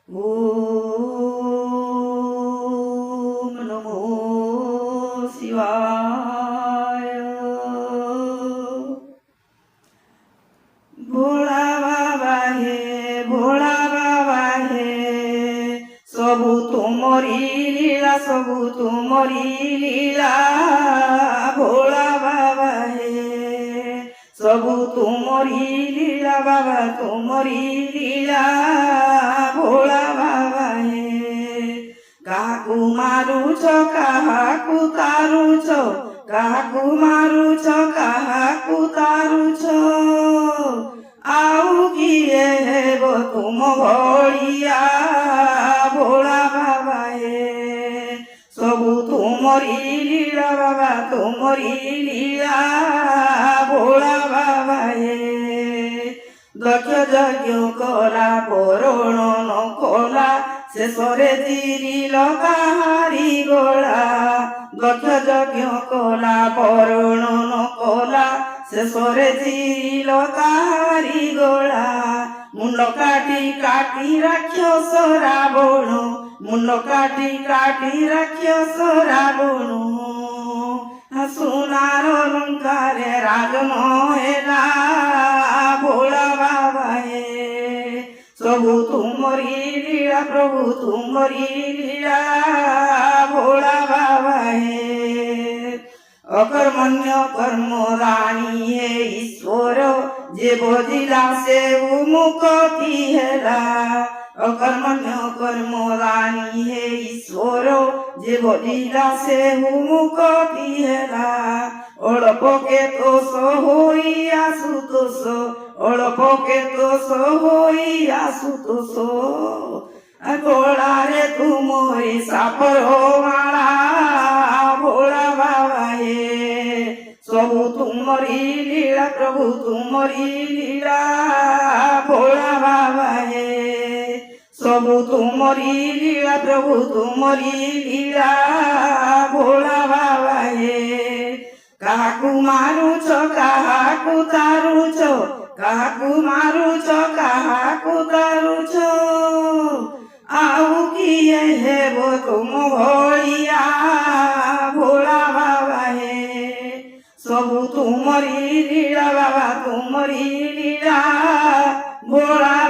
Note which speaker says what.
Speaker 1: ओम नमो शिवाय। भोला बाबा हे, भोला बाबा हे, सबु तुमरी लीला, सबु तुमरी लीला। भोला बाबा हे, सबु तुमरी लीला बाबा, तुमरी लीला। भोला बाबा हे, काहाकु मारुछ, काहाकु तारुछ, काहाकु मारुछ, काहाकु तारुछ। आउ किए हेबो तुम भलिया। भोला बाबा हे, सबु तुमरी लीला बाबा, तुमरी लीला। भोला बाबा हे, दक्ष यज्ञ कला परण न कला, शेषरे चिरिल काहारी गला। दक्ष यज्ञ कला परण न कला, शेषरे चिरिल काहारी गला। मुंड काटी काटी राक्षस रावण, मुंड काटी काटी राक्षस रावण। सुनार लंकारे राजन हेला। भोला बाबा हे, सबु तुमरी लीला प्रभु, तुमरी लीला। भोला बाबा हे, अकर्मण्य कर्मदानी हे ईश्वर, जे भजिला से मुक्ति हेला। अकर्मण्य कर्मदानी हे ईश्वर, जे भजिला से मुक्ति हेला। अल्प के तोष होई आशुतोष, अल्प के तोष होई आशुतोष। गोलारे तुमरी सापर माला। भोला बाबा हे, सबु तुमरी लीला प्रभु, तुमरी लीला। भोला बाबा हे, सबु तुमरी लीला प्रभु, तुमरी लीला। भोला बाबा हे, काहाकु मारुछ, काहाकु तारुछ, काहाकु मारुछ, काहाकु तारुछ। आउ किए हेबो तुम भलिया। भोला बाबा हे, सबु तुमरी लीला बाबा, तुमरी लीला। भोला